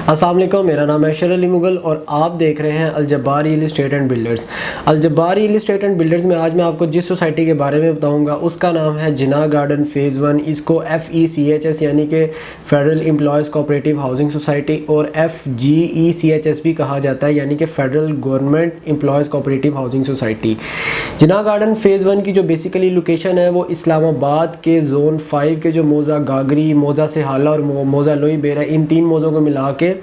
अस्सलाम वालेकुम, मेरा नाम है अशर अली मुगल और आप देख रहे हैं Al-Jabbar real estate and builders. Al-Jabbar real estate and builders में आज मैं आपको जिस सोसाइटी के बारे में बताऊंगा उसका नाम है जिना गार्डन फ़ेज़ 1। इसको FECHS यानी कि federal employees cooperative housing society और FGECHS भी कहा जाता है, यानी कि federal government employees cooperative housing society. Jinnah garden phase 1 की जो बेसिकली लोकेशन है वो इस्लामाबाद के जोन 5 के जो मौज़ा गागरी, मौज़ा सिहाला और मौज़ा लोई बेरा, इन तीन मौज़ों को मिला के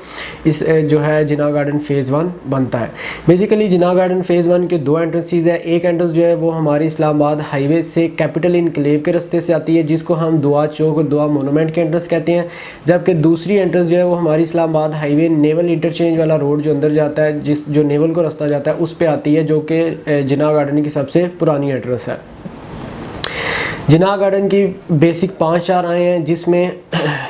इस जो है जिना गार्डन फ़ेज़ 1 बनता है। बेसिकली जिना गार्डन फ़ेज़ 1 के दो एंट्रेंसेस है। एक एंट्रेंस जो है वो हमारी इस्लामाबाद हाईवे से कैपिटल इनक्लेव के रास्ते से आती है, जिसको हम दुआ चौक और दुआ मोनूमेंट के एंट्रेंस कहते हैं। जबकि दूसरी एंट्रेंस जो है वो हमारी इस्लामाबाद हाईवे नेवल इंटरचेंज वाला रोड जो अंदर जाता है, जो नेवल को रास्ता जाता है, उस पर आती है, जो कि जिना गार्डन की सबसे पुरानी एंट्रेंस है। जिना गार्डन की बेसिक 5 चाराएँ हैं, जिसमें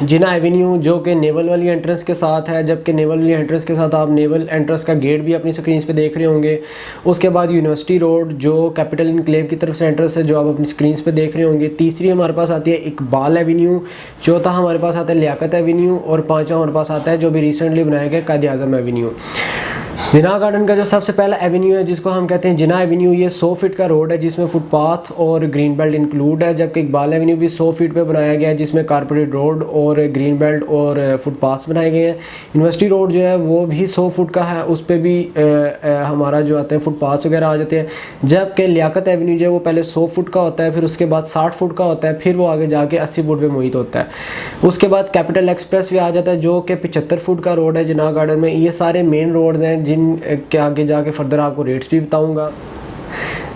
जिना एवेन्यू जो कि नेवल वाली एंट्रेंस के साथ है, जबकि नेवल वाली एंट्रेंस के साथ आप नेवल एंट्रेंस का गेट भी अपनी स्क्रीन पे देख रहे होंगे। उसके बाद यूनिवर्सिटी रोड जो कैपिटल इनक्लेव की तरफ से एंट्रेंस है, जो आप अपनी स्क्रीन पे देख रहे होंगे। तीसरी हमारे पास आती है इकबाल एवेन्यू, चौथा हमारे पास आता है लियाकत एवेन्यू और पाँचवा हमारे पास आता है जो भी रिसेंटली बनाया गया कायद आज़म एवेन्यू। जिना गार्डन का जो सबसे पहला एवेन्यू है जिसको हम कहते हैं जिना एवेन्यू, ये 100 फीट का रोड है जिसमें फुटपाथ और ग्रीन बेल्ट इंक्लूड है। जबकि इकबाल एवेन्यू भी 100 फीट पे बनाया गया है जिसमें कारपोरेट रोड और ग्रीन बेल्ट और फुटपाथ बनाए गए हैं। यूनिवर्सिटी रोड जो है वो भी 100 फुट का है, उस पर भी हमारा जो आते हैं फुटपाथ वगैरह आ जाते हैं। जबकि लियाकत एवेन्यू जो है वो पहले 100 फुट का होता है, फिर उसके बाद 60 फुट का होता है, फिर वो आगे जाके 80 फुट पर मुहित होता है। उसके बाद कैपिटल एक्सप्रेस वे आ जाता है जो कि 75 फुट का रोड है जिना गार्डन में। ये सारे मेन रोड्स हैं जिन के आगे जाके फर्दर आपको रेट्स भी बताऊंगा।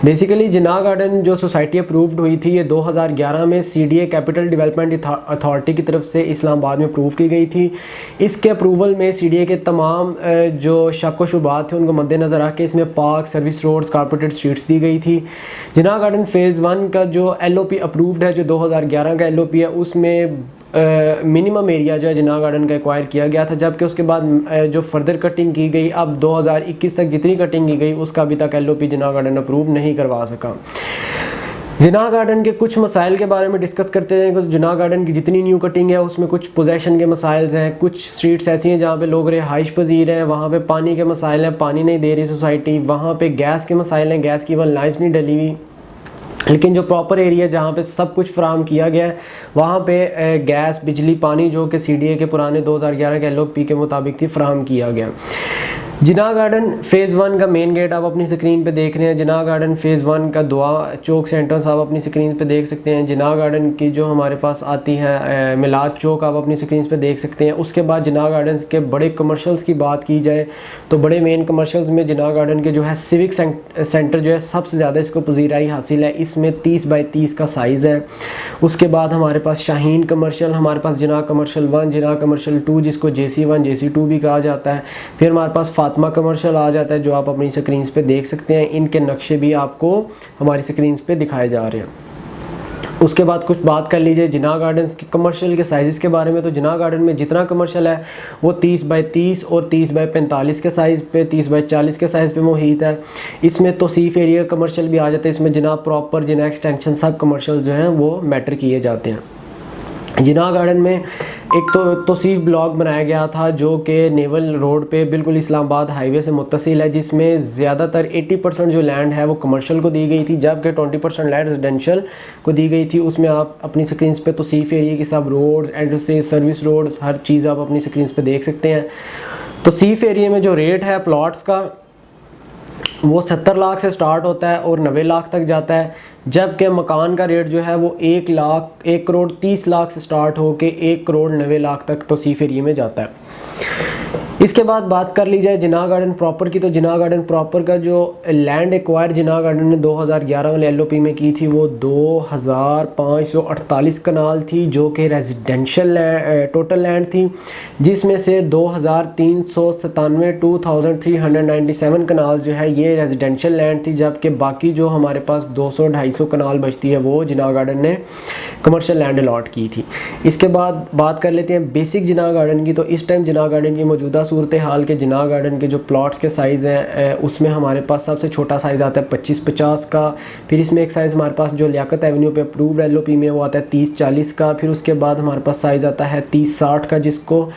बेसिकली जिना गार्डन जो सोसाइटी अप्रूव्ड हुई थी ये 2011 में CDA कैपिटल डेवलपमेंट अथॉरिटी की तरफ से इस्लामाबाद में अप्रूव की गई थी। इसके अप्रूवल में CDA के तमाम जो शक व शुबात थे उनको मद्देनज़र रख के इसमें पार्क, सर्विस रोड्स, कारपोरेटेड स्ट्रीट्स दी गई थी। जिना गार्डन फ़ेज़ 1 का जो LOP अप्रूव्ड है, जो 2011 का LOP है, उसमें मिनिमम एरिया जो है जिना गार्डन का एक्वायर किया गया था। जबकि उसके बाद जो फर्दर कटिंग की गई, अब 2021 तक जितनी कटिंग की गई उसका अभी तक LOP जिना गार्डन अप्रूव नहीं करवा सका। जिना गार्डन के कुछ मसाइल के बारे में डिस्कस करते हैं। तो जिना गार्डन की जितनी न्यू कटिंग है उसमें कुछ पोजेशन के मसाइल हैं, कुछ स्ट्रीट्स ऐसी हैं जहाँ पे लोग रिहाइश पजीर हैं, वहाँ पे पानी के मसाइल हैं, पानी नहीं दे रही सोसाइटी। वहाँ पे गैस के मसाइल हैं, गैस की वन लाइन्स नहीं डली हुई। लेकिन जो प्रॉपर एरिया जहाँ पे सब कुछ फराहम किया गया है वहाँ पे गैस, बिजली, पानी जो कि CDA के पुराने 2011 के LOP के मुताबिक थी फराहम किया गया। जिना गार्डन फ़ेज़ 1 का मेन गेट आप अपनी स्क्रीन पे देख रहे हैं। जिना गार्डन फ़ेज़ 1 का दुआ चौक से एंट्रेंस आप अपनी स्क्रीन पे देख सकते हैं। जिना गार्डन की जो हमारे पास आती है मिलाद चौक आप अपनी स्क्रीन पे देख सकते हैं। उसके बाद जिना गार्डन के बड़े कमर्शल्स की बात की जाए तो बड़े मेन कमर्शल्स में जिना गार्डन के जो है सिविक सेंटर जो है सबसे ज़्यादा इसको पजीराई हासिल है। इसमें 30 बाई 30 का साइज़ है। उसके बाद हमारे पास शाहीन कमर्शल, हमारे पास जिना कमर्शल 1, जिना कमर्शल 2 जिसको JC1 JC2 भी कहा जाता है। फिर हमारे पास फातिमा कमर्शियल आ जाता है जो आप अपनी स्क्रीन पे देख सकते हैं। इनके नक्शे भी आपको हमारी स्क्रीन पे दिखाए जा रहे हैं। उसके बाद कुछ बात कर लीजिए जिना गार्डन्स के कमर्शियल के साइज़ के बारे में। तो जिना गार्डन में जितना कमर्शियल है वो 30 बाई 30 और 30 बाई 45 के साइज़ पे, 30 बाई 40 के साइज़ पे मुहित है। इसमें तौसीफ़ एरिया कमर्शियल भी आ जाता है। इसमें जिना प्रॉपर, जिना एक्सटेंशन, सब कमर्शियल जो हैं वो मैटर किए जाते हैं। जिना गार्डन में एक तो तौसीफ़ ब्लॉक बनाया गया था जो कि नेवल रोड पे बिल्कुल इस्लामाबाद हाईवे से मुत्तसिल है, जिसमें ज़्यादातर 80% जो लैंड है वो कमर्शियल को दी गई थी, जबकि 20% लैंड रेजिडेंशियल को दी गई थी। उसमें आप अपनी स्क्रीन पे तौसीफ़ एरिया की सब रोड्स, एंट्रेंसेस, सर्विस रोड्स, हर चीज़ आप अपनी स्क्रीन पे देख सकते हैं। तौसीफ़ एरिया में जो रेट है प्लॉट्स का वो 70 लाख से स्टार्ट होता है और 90 लाख तक जाता है। जबकि मकान का रेट जो है वो 1 करोड़ 30 लाख से स्टार्ट होकर 1 करोड़ 90 लाख तक तौसीफ़ एरिया में जाता है। इसके बाद बात कर ली जाए जिना गार्डन प्रॉपर की। तो जिना गार्डन प्रॉपर का जो लैंड एक्वायर जिना गार्डन ने 2011 वाले LOP में की थी वो 2548 कनाल थी, जो कि रेजिडेंशियल टोटल लैंड थी, जिसमें से 2397 2397 कनाल जो है ये रेजिडेंशियल लैंड थी। जबकि बाकी जो हमारे पास 200-250 कनाल बचती है वो जिना गार्डन ने कमर्शियल लैंड अलॉट की थी। इसके बाद बात कर लेते हैं बेसिक जिना गार्डन की। तो इस टाइम जिना गार्डन की मौजूदा सूरत हाल के जिना गार्डन के जो प्लॉट्स के साइज़ हैं उसमें हमारे पास सबसे छोटा साइज़ आता है 25-50 का। फिर इसमें एक साइज़ हमारे पास जो लियाकत एवेन्यू पे अप्रूव्ड LOP में वो आता है 30-40 का। फिर उसके बाद हमारे पास साइज़ आता है 30-60 का, जिसको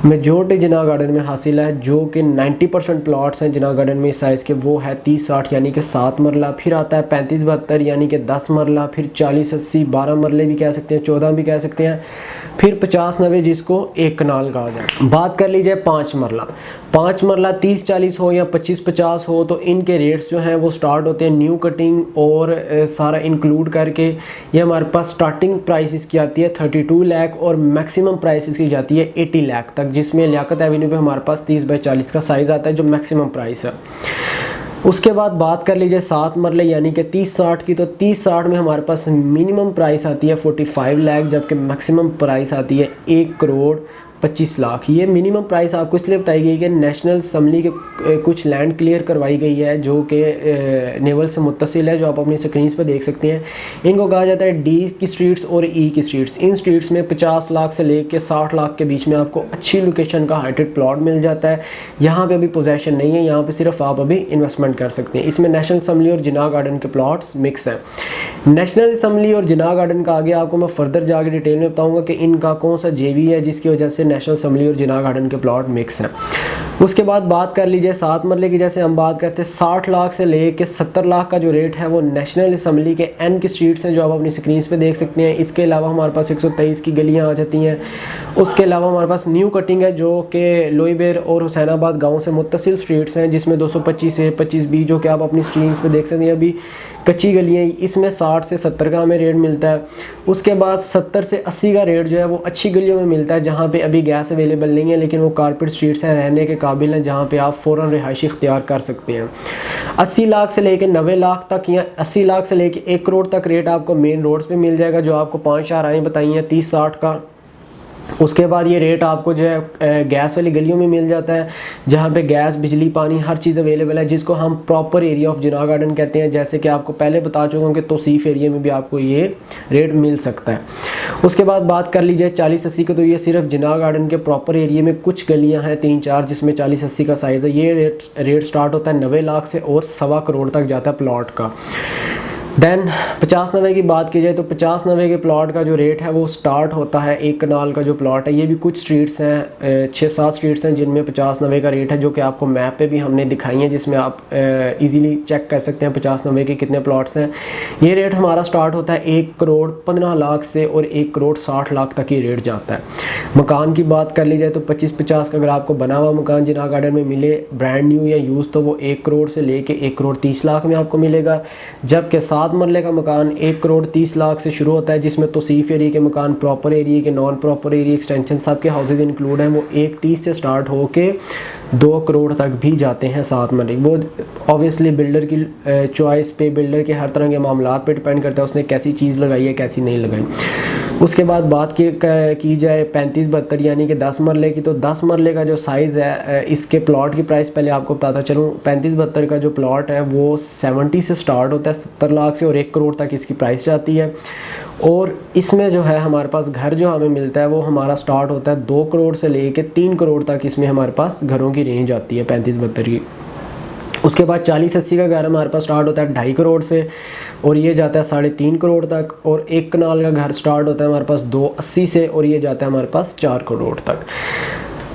मेजोरिटी जिना गार्डन में हासिल है, जो कि 90% प्लॉट्स हैं जिना गार्डन में साइज़ के, वो है 30-60 यानी कि 7 मरला, फिर आता है 35-72 यानी कि 10 मरला, फिर 40-80 12 मरले भी कह सकते हैं, 14 भी कह सकते हैं, फिर 50-90 जिसको 1 कनाल कहा जाए। बात कर लीजिए 5 मरला। 5 मरला 30-40 हो या 25-50 हो, तो इनके रेट्स जो हैं वो स्टार्ट होते हैं न्यू कटिंग और सारा इंक्लूड करके। ये हमारे पास स्टार्टिंग प्राइस इसकी आती है 32 लाख और मैक्सिमम प्राइस इसकी जाती है 80 लाख तक, जिसमें लियाकत एवेन्यू पे हमारे पास 30/40 का साइज़ आता है जो मैक्सिमम प्राइस है। उसके बाद बात कर लीजिए 7 मरले यानी कि 30-60 की, तो 30-60 में हमारे पास मिनिमम प्राइस आती है 45 लाख, जबकि मैक्सिमम प्राइस आती है 1,25,00,000। ये मिनिमम प्राइस आपको इसलिए बताई गई कि नेशनल असम्बली के कुछ लैंड क्लियर करवाई गई है जो कि नेवल से मुत्तसिल है, जो आप अपनी स्क्रीन पर देख सकते हैं। इनको कहा जाता है डी की स्ट्रीट्स और ई की स्ट्रीट्स। इन स्ट्रीट्स में 50 लाख से लेकर 60 लाख के बीच में आपको अच्छी लोकेशन का हाइटेड प्लॉट मिल जाता है। यहाँ पे अभी पोजेशन नहीं है, यहाँ पे सिर्फ आप अभी इन्वेस्टमेंट कर सकते हैं। इसमें नेशनल असम्बली और जिना गार्डन के प्लॉट्स मिक्स हैं। नेशनल असम्बली और जिना गार्डन का आगे आपको मैं फर्दर जाकर डिटेल में बताऊँगा कि इनका कौन सा जेवी है जिसकी वजह से नेशनल असम्बली और जिना गार्डन के प्लॉट मिक्स हैं। उसके बाद बात कर लीजिए 7 मरले की, जैसे हम बात करते हैं 60 लाख से लेके 70 लाख का जो रेट है वो नेशनल असम्बली के एन की स्ट्रीट्स हैं जो आप अपनी स्क्रीन पे देख सकते हैं। इसके अलावा हमारे पास 123 की गलियां आ जाती हैं। उसके अलावा हमारे पास न्यू कटिंग है जो कि लोईबेर और हुसैनाबाद गाँव से मुत्तसिल स्ट्रीट्स हैं, जिसमें 225 से 25B जो कि आप अपनी स्क्रीन पर देख सकते हैं अभी कच्ची गलियाँ, इसमें 60 से 70 का हमें रेट मिलता है। उसके बाद 70 से 80 का रेट जो है वो अच्छी गलियों में मिलता है जहाँ पे अभी गैस अवेलेबल नहीं है, लेकिन वो कारपेट स्ट्रीट्स हैं, रहने के काबिल हैं, जहाँ पे आप फ़ौरन रिहाइश इख्तियार कर सकते हैं। 80 लाख से लेकर 90 लाख तक या 80 लाख से लेकर 1 करोड़ तक रेट आपको मेन रोड्स पे मिल जाएगा, जो आपको 5 शाहराएँ बताई हैं 30-60 का। उसके बाद ये रेट आपको जो है गैस वाली गलियों में मिल जाता है, जहाँ पे गैस, बिजली, पानी हर चीज़ अवेलेबल है, जिसको हम proper area of Jinnah garden कहते हैं। जैसे कि आपको पहले बता चुका हूँ कि तौसीफ़ एरिया में भी आपको ये रेट मिल सकता है। उसके बाद बात कर लीजिए 40-80 की, तो ये सिर्फ जिना गार्डन के प्रॉपर एरिया में कुछ गलियाँ हैं 3-4 जिसमें 40-80 का साइज़ है। ये रेट स्टार्ट होता है 90 लाख से और 1.25 करोड़ तक जाता है प्लॉट का। देन 50-90 की बात की जाए तो 50-90 के प्लॉट का जो रेट है वो स्टार्ट होता है 1 कनाल का जो प्लॉट है। ये भी कुछ स्ट्रीट्स हैं, 6-7 स्ट्रीट्स हैं जिनमें 50-90 का रेट है, जो कि आपको मैप पे भी हमने दिखाई हैं, जिसमें आप इजीली चेक कर सकते हैं 50-90 के कितने प्लॉट्स हैं। ये रेट हमारा स्टार्ट होता है 1,15,00,000 से और 1,60,00,000 तक ही रेट जाता है। मकान की बात कर ली जाए तो 25-50 का अगर आपको बना हुआ मकान जिना गार्डन में मिले ब्रांड न्यू या यूज़, तो वो 1 करोड़ से लेके 1,30,00,000 में आपको मिलेगा। जबकि 7 मरले का मकान 1,30,00,000 से शुरू होता है, जिसमें तौसीफ़ एरिया के मकान, प्रॉपर एरिया के, नॉन प्रॉपर एरिया, एक्सटेंशन सब के हाउसेज इंक्लूड हैं, वो 1,30 से स्टार्ट होके 2 करोड़ तक भी जाते हैं 7 मरले। वो ऑब्वियसली बिल्डर की चॉइस पे, बिल्डर के हर तरह के मामलात पे डिपेंड करता है उसने कैसी चीज़ लगाई है कैसी नहीं लगाई। उसके बाद बात की जाए 35-72 यानी कि 10 मरले की, तो 10 मरले का जो साइज़ है, इसके प्लॉट की प्राइस पहले आपको बताता चलूँ। 35-72 का जो प्लॉट है वो 70 से स्टार्ट होता है, 70 लाख से, और 1 करोड़ तक इसकी प्राइस जाती है। और इसमें जो है हमारे पास घर जो हमें मिलता है वो हमारा स्टार्ट होता है 2 करोड़ से लेके 3 करोड़ तक, इसमें हमारे पास घरों की रेंज आती है 35-72 की। उसके बाद 40-80 का घर हमारे पास स्टार्ट होता है 2.5 करोड़ से और ये जाता है 3.5 करोड़ तक। और 1 कनाल का घर स्टार्ट होता है हमारे पास 280 से और ये जाता है हमारे पास 4 करोड़ तक।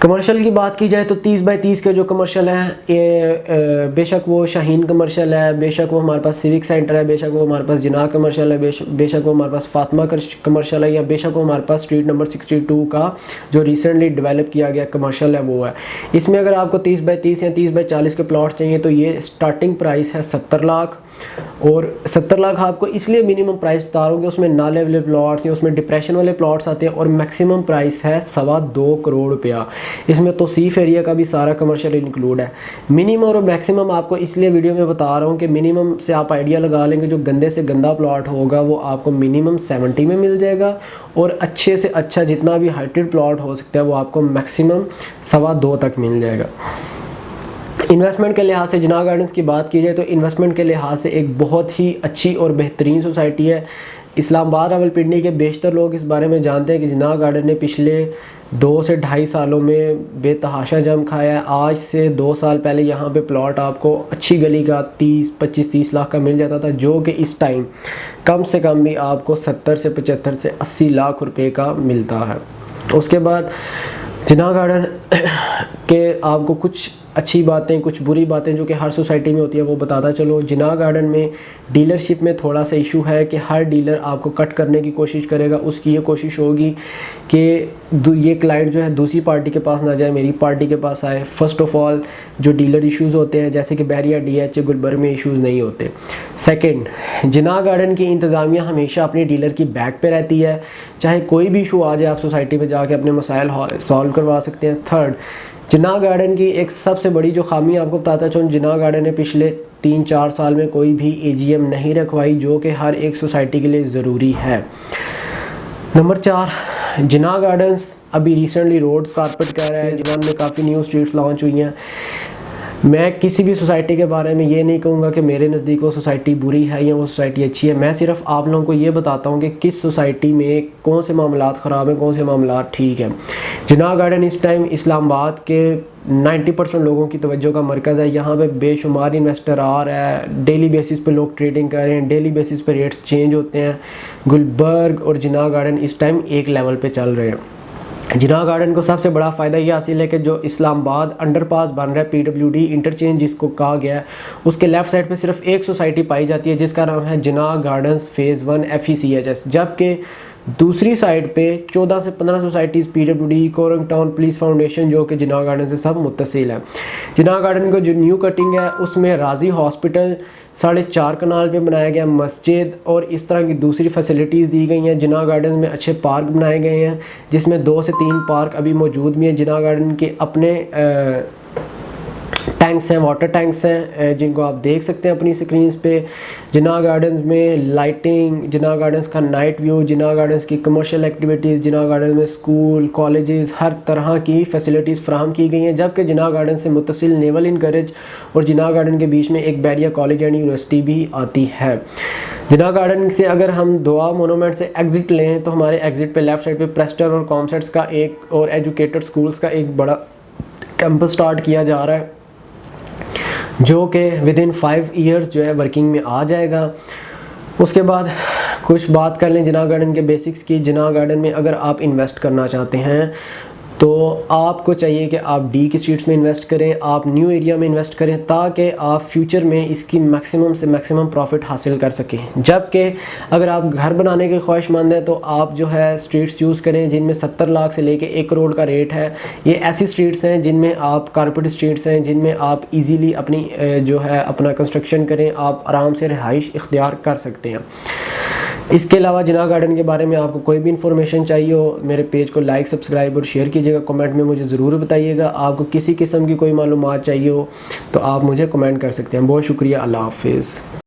कमर्शियल की बात की जाए तो 30/30 के जो कमर्शियल हैं, ये बेशक वो शाहीन कमर्शियल है, बेशक वो हमारे पास सिविक सेंटर है, बेशक वो हमारे पास जिना कमर्शियल है, बेशक वो हमारे पास फातिमा कमर्शियल है, या बेशक वो हमारे पास स्ट्रीट नंबर 62 का जो रिसेंटली डेवलप किया गया कमर्शियल है वो है। इसमें अगर आपको 30/30 या 30/40 के प्लॉट चाहिए तो ये स्टार्टिंग प्राइस है 70 लाख। और 70 लाख आपको इसलिए मिनिमम प्राइस बता रहा हूँ कि उसमें नाले वाले प्लॉट्स या उसमें डिप्रेशन वाले प्लॉट्स आते हैं, और मैक्सिमम प्राइस है 2.25 करोड़ रुपया। इसमें तौसीफ़ एरिया का भी सारा कमर्शियल इंक्लूड है। मिनिमम और मैक्सिमम आपको इसलिए वीडियो में बता रहा हूँ कि मिनिमम से आप आइडिया लगा लेंगे, जो गंदे से गंदा प्लॉट होगा वो आपको मिनिमम 70 में मिल जाएगा, और अच्छे से अच्छा जितना भी हाइटेड प्लॉट हो सकता है वो आपको मैक्सिमम 2.25 तक मिल जाएगा। इन्वेस्टमेंट के लिहाज से जिना गार्डन्स की बात की जाए तो इन्वेस्टमेंट के लिहाज से एक बहुत ही अच्छी और बेहतरीन सोसाइटी है। इस्लामाबाद रावलपिंडी के बेशतर लोग इस बारे में जानते हैं कि जिना गार्डन ने पिछले 2 से 2.5 सालों में बेतहाशा जम खाया है। आज से 2 साल पहले यहाँ पे प्लॉट आपको अच्छी गली का 25-30 लाख का मिल जाता था, जो कि इस टाइम कम से कम भी आपको 70 से 75 से 80 लाख रुपए का मिलता है। उसके बाद जिन्ना गार्डन के आपको कुछ अच्छी बातें कुछ बुरी बातें जो कि हर सोसाइटी में होती है वो बताता चलो। जिन्ना गार्डन में डीलरशिप में थोड़ा सा इशू है कि हर डीलर आपको कट करने की कोशिश करेगा। उसकी ये कोशिश होगी कि ये क्लाइंट जो है दूसरी पार्टी के पास ना जाए, मेरी पार्टी के पास आए। फर्स्ट ऑफ ऑल जो डीलर इश्यूज़ होते हैं जैसे कि बैरिया DH गुलबर्ग में इश्यूज़ नहीं होते। सेकंड, जिन्ना गार्डन की इंतज़ामिया हमेशा अपने डीलर की बैक पे रहती है, चाहे कोई भी इशू आ जाए आप सोसाइटी में जाके अपने मसाइल सॉल्व करवा सकते हैं। थर्ड, जिन्ना गार्डन की एक सबसे बड़ी जो खामी आपको बताता चलूँ, जिन्ना गार्डन ने पिछले 3-4 साल में कोई भी AGM नहीं रखवाई जो कि हर एक सोसाइटी के लिए ज़रूरी है। नंबर 4, जिन्ना गार्डन्स अभी रिसेंटली रोड्स कारपेट कर रहा है, जिन्ना में काफ़ी न्यू स्ट्रीट्स लॉन्च हुई हैं। मैं किसी भी सोसाइटी के बारे में ये नहीं कहूँगा कि मेरे नज़दीक वो सोसाइटी बुरी है या वो सोसाइटी अच्छी है। मैं सिर्फ आप लोगों को ये बताता हूँ कि किस सोसाइटी में कौन से मामलात ख़राब हैं, कौन से मामलात ठीक हैं। जिन्ना गार्डन इस टाइम इस्लामाबाद के 90% लोगों की तवज्जो का मरकज़ है। यहाँ पे बेशुमार इन्वेस्टर आ रहा है, डेली बेसिस पे लोग ट्रेडिंग कर रहे हैं, डेली बेसिस पे रेट्स चेंज होते हैं। गुलबर्ग और जिन्ना गार्डन इस टाइम एक लेवल पे चल रहे हैं। जिन्ना गार्डन को सबसे बड़ा फ़ायदा ये हासिल है कि जो इस्लामाबाद अंडरपास बन रहा है PWD इंटरचेंज जिसको कहा गया है, उसके लेफ़्ट साइड पे सिर्फ एक सोसाइटी पाई जाती है जिसका नाम है जिन्ना गार्डन्स फ़ेज़ 1 FECHS, जबकि दूसरी साइड पे 14 से 15 societies PWD Korang town police foundation जो कि जिन्ना गार्डन से सब मुत्तसिल है। जिन्ना गार्डन को जो न्यू कटिंग है उसमें राजी हॉस्पिटल 4.5 कनाल पे बनाया गया, मस्जिद और इस तरह की दूसरी फैसिलिटीज़ दी गई हैं। जिन्ना गार्डन में अच्छे पार्क बनाए गए हैं जिसमें 2 से 3 पार्क अभी मौजूद भी हैं। जिन्ना गार्डन के अपने टैंक्स हैं, वाटर टैंक्स हैं जिनको आप देख सकते हैं अपनी स्क्रीन्स पे। जिन्ना गार्डन्स में लाइटिंग, जिन्ना गार्डन्स का नाइट व्यू, जिन्ना गार्डन्स की कमर्शियल एक्टिविटीज़, जिन्ना गार्डन में स्कूल कॉलेजेस हर तरह की फ़ैसिलिटीज़ फ्राहम की गई हैं। जबकि जिन्ना गार्डन से मुत्तसिल नेवल इनकरेज और जिन्ना गार्डन के बीच में एक बैरिया कॉलेज एंड यूनिवर्सिटी भी आती है। जिन्ना गार्डन से अगर हम दुआ मोनूमेंट से एग्ज़िट लें तो हमारे एग्ज़िट पे लेफ़्ट साइड पे प्रेस्टन और कॉमसेट्स का एक और एजुकेटेड स्कूल्स का एक बड़ा कैंपस स्टार्ट किया जा रहा है जो कि विदिन 5 ईयर्स जो है वर्किंग में आ जाएगा। उसके बाद कुछ बात कर लें जिन्ना गार्डन के बेसिक्स की। जिन्ना गार्डन में अगर आप इन्वेस्ट करना चाहते हैं तो आपको चाहिए कि आप D की स्ट्रीट्स में इन्वेस्ट करें, आप न्यू एरिया में इन्वेस्ट करें ताकि आप फ्यूचर में इसकी मैक्सिमम से मैक्सिमम प्रॉफिट हासिल कर सकें। जबकि अगर आप घर बनाने के ख्वाहिशमंद हैं तो आप जो है स्ट्रीट्स चूज़ करें जिनमें 70 लाख से लेके 1 करोड़ का रेट है। ये ऐसी स्ट्रीट्स हैं जिनमें आप कारपेट स्ट्रीट्स हैं जिनमें आप ईज़िली अपनी जो है अपना कंस्ट्रक्शन करें, आप आराम से रिहाइश इख्तियार कर सकते हैं। इसके अलावा जिन्ना गार्डन के बारे में आपको कोई भी इन्फॉर्मेशन चाहिए हो मेरे पेज को लाइक सब्सक्राइब और शेयर कीजिएगा। कमेंट में मुझे ज़रूर बताइएगा। आपको किसी किस्म की कोई मालूमात चाहिए हो तो आप मुझे कमेंट कर सकते हैं। बहुत शुक्रिया। अल्लाह हाफिज़।